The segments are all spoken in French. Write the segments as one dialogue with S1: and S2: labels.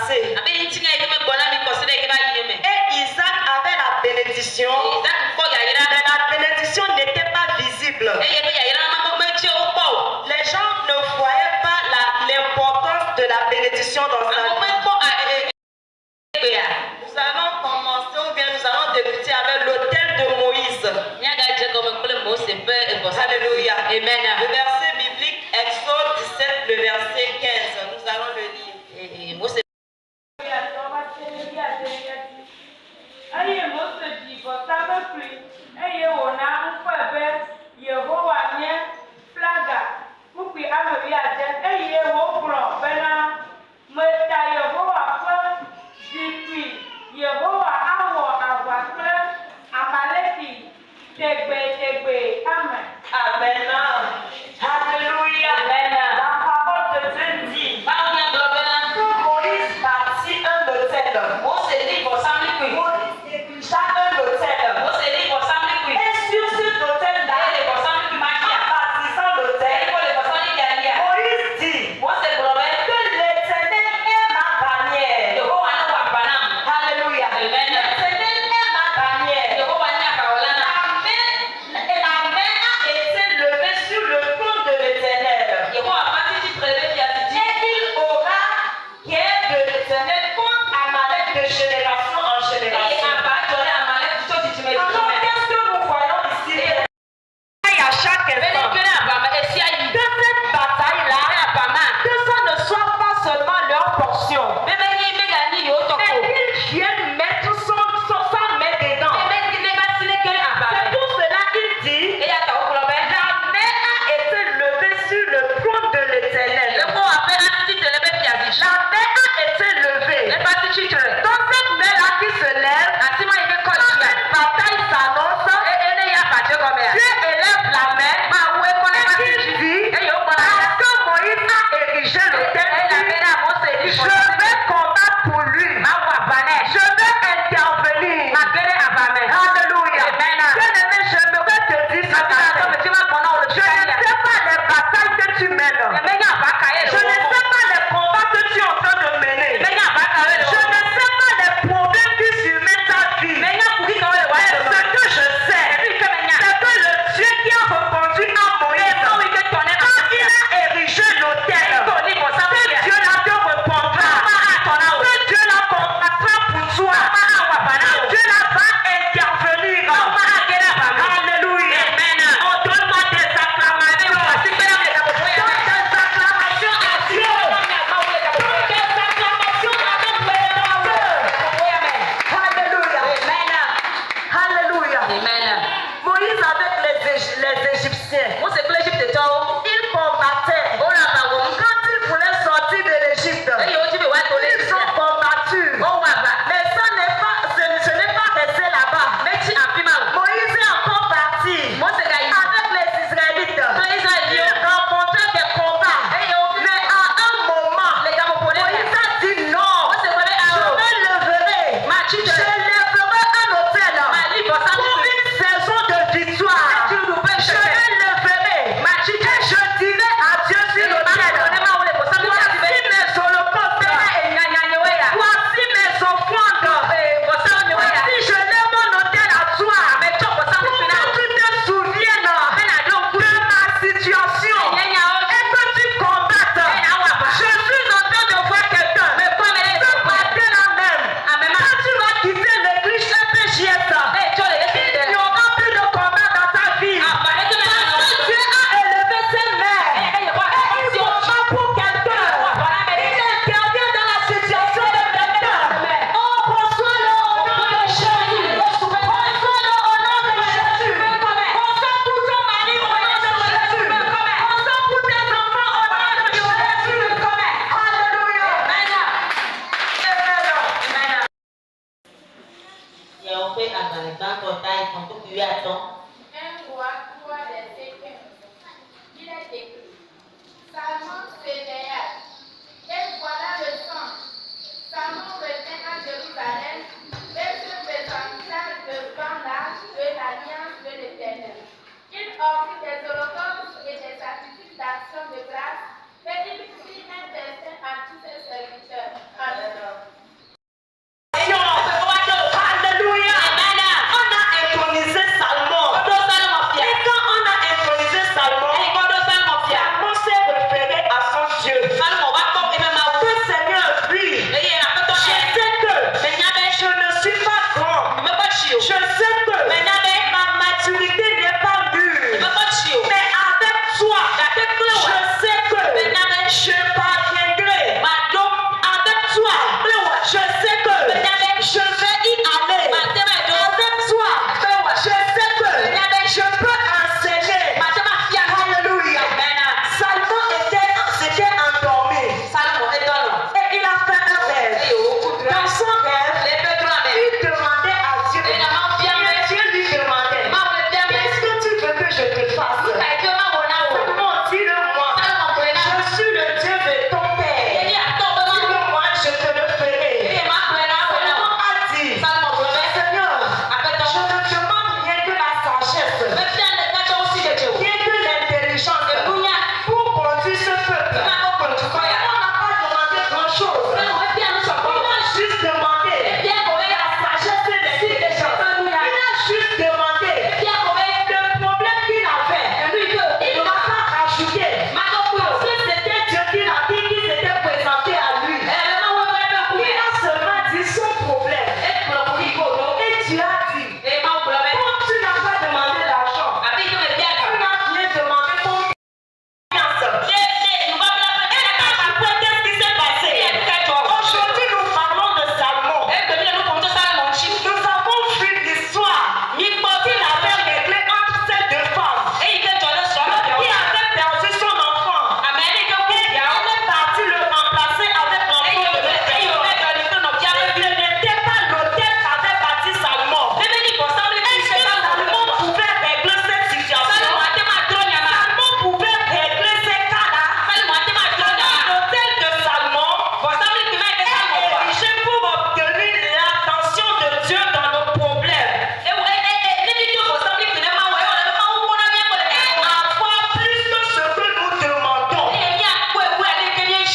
S1: passé. Et Isaac avait la bénédiction, mais la bénédiction n'était pas visible. Les gens ne voyaient pas l'importance de la bénédiction dans sa vie. Nous allons commencer ou bien nous allons débuter avec l'autel de Moïse. Alléluia. Amen. Le verset biblique, Exode 17, le verset 15. Nous allons le lire.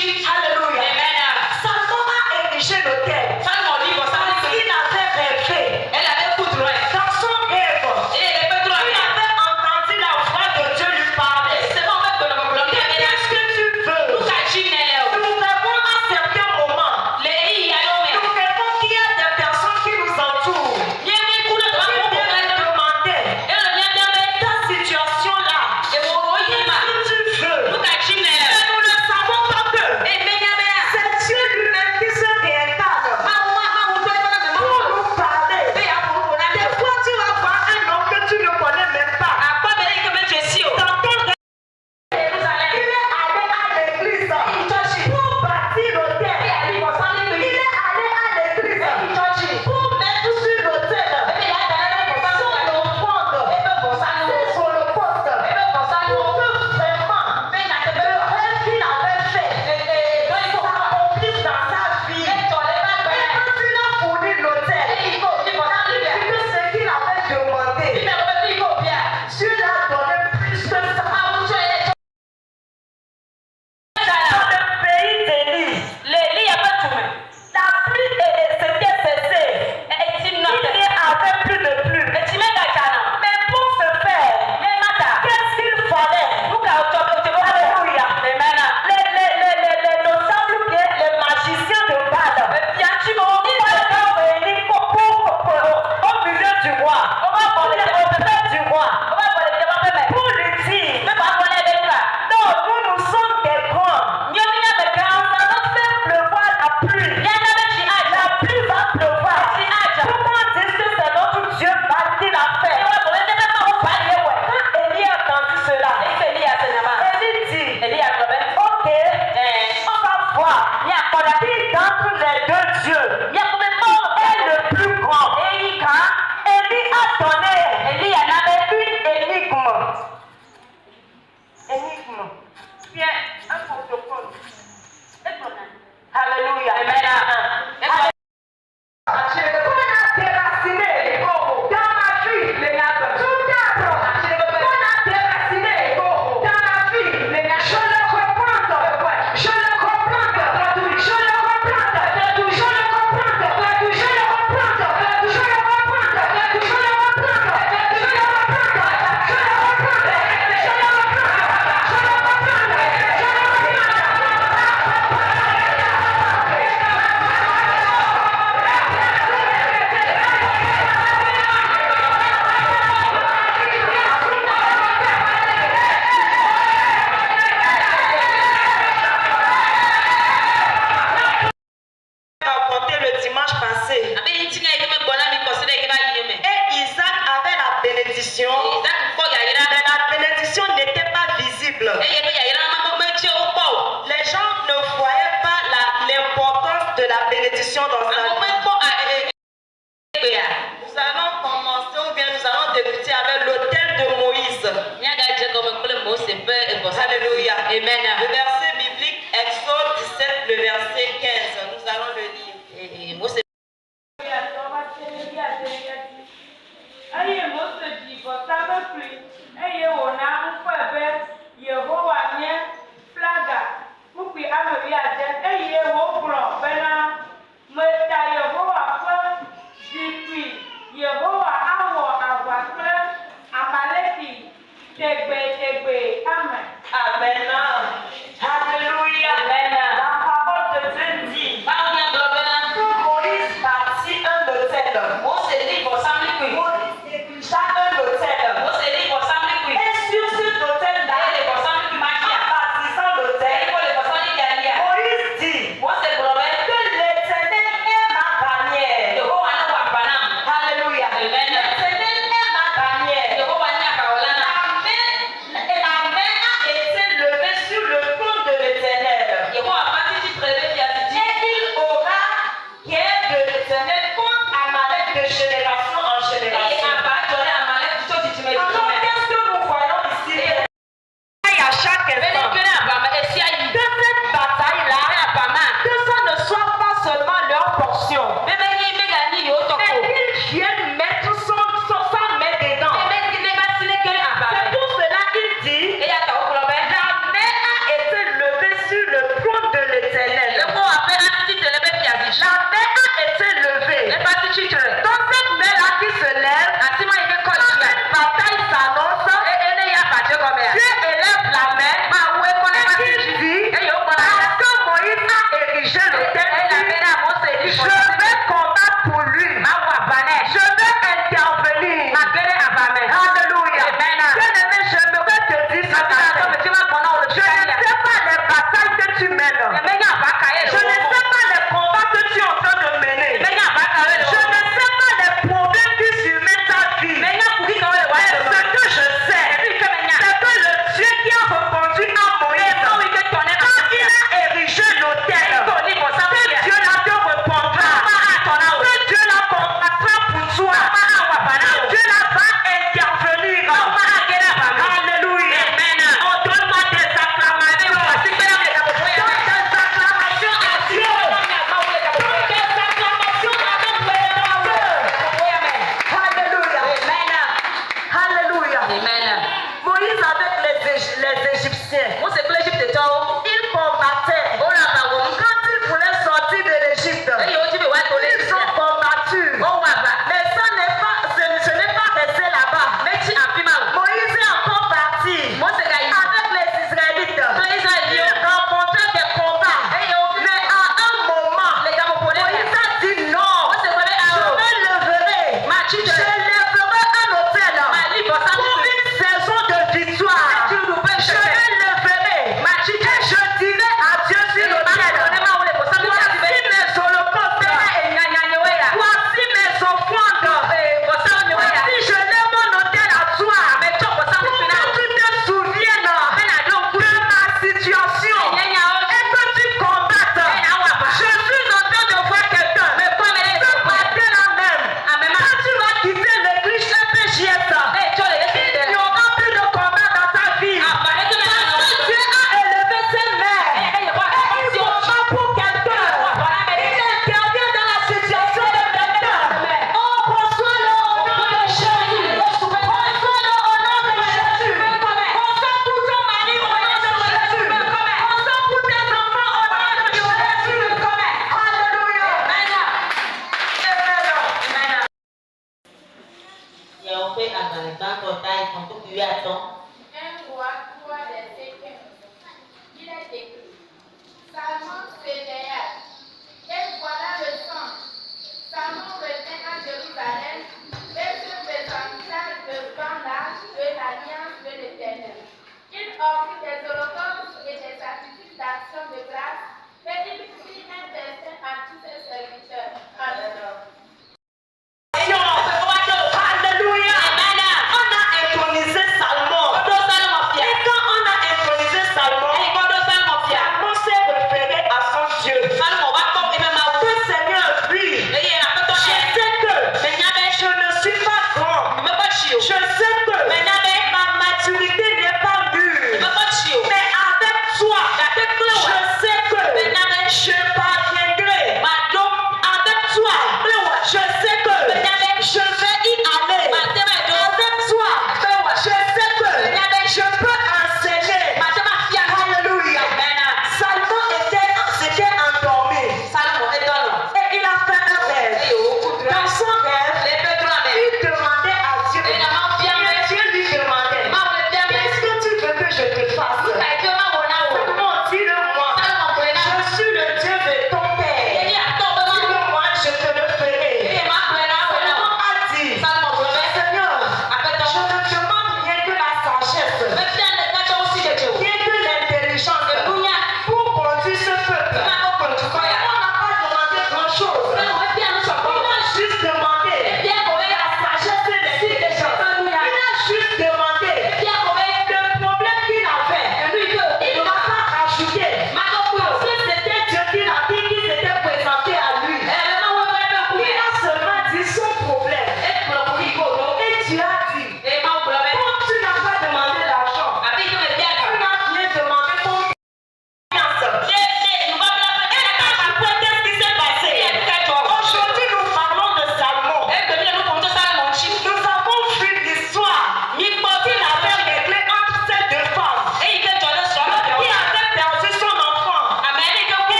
S2: Alléluia. Salomon a érigé l'autel. Il avait rêvé. Dans son rêve, il avait entendu la voix de Dieu lui parler. Qu'est-ce que tu veux? Nous rêvons à certains moments. Nous rêvons qu'il y a des personnes qui nous entourent. Qui viennent demander ta situation-là. Qu'est-ce que tu veux? Mais nous ne savons pas que c'est Dieu lui-même qui se réincarne pour nous parler. Des fois, tu vas voir un homme que tu ne connais même pas. Dans ton rêve, il est allé à l'église pour bâtir l'autel. Il est allé à l'église pour mettre sur l'autel son offrande, sur le poste, pour que vraiment le rêve qu'il avait fait s'accomplisse dans sa vie. Et quand il a fourni l'autel, il dit que ce qu'il avait demandé, Dieu l'a donné plus que ça. Dans le pays d'Élie, la pluie s'était cessée. Il n'y avait plus de pluie. Mais pour ce faire, qu'est-ce qu'il fallait? Alléluia. Les notables, les magiciens de Baal, ils sont venus au milieu du roi, au tête du roi, pour lui dire, non, nous sommes des grands. Nous allons faire pleuvoir la pluie. La pluie va pleuvoir. Pourquoi dire que c'est notre Dieu qui l'a fait? Quand Élie a entendu cela, Élie dit, ok, on va voir qui d'entre les deux dieux est le plus grand. Élie a donné une énigme. Tiens, un protocole. Alléluia. On a déraciné dans ma vie tout arbre. On a déraciné dans ma vie. Je le reprends.
S1: Raconté le dimanche passé. Et Isaac avait la bénédiction, mais la bénédiction n'était pas visible. Les gens ne voyaient pas l'importance de la bénédiction dans sa vie. Nous allons commencer ou bien nous allons débuter avec l'autel de Moïse. Alléluia.
S3: Amen.
S1: Le verset biblique, Exode 17, le verset 15. Nous allons le lire. Amen. Alléluia. La parole de Dieu dit que Moïse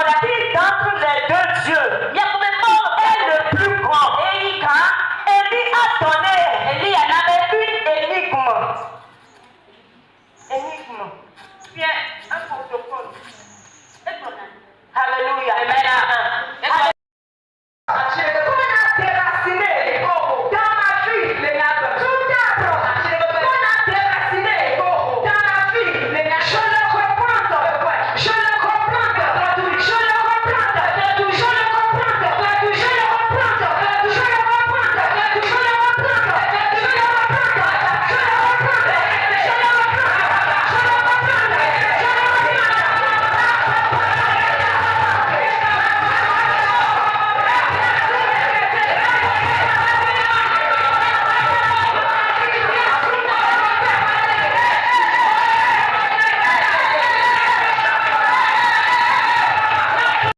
S2: qui d'entre les deux dieux est le plus grand. Élie a donné une énigme. Viens, un protocole. Alléluia.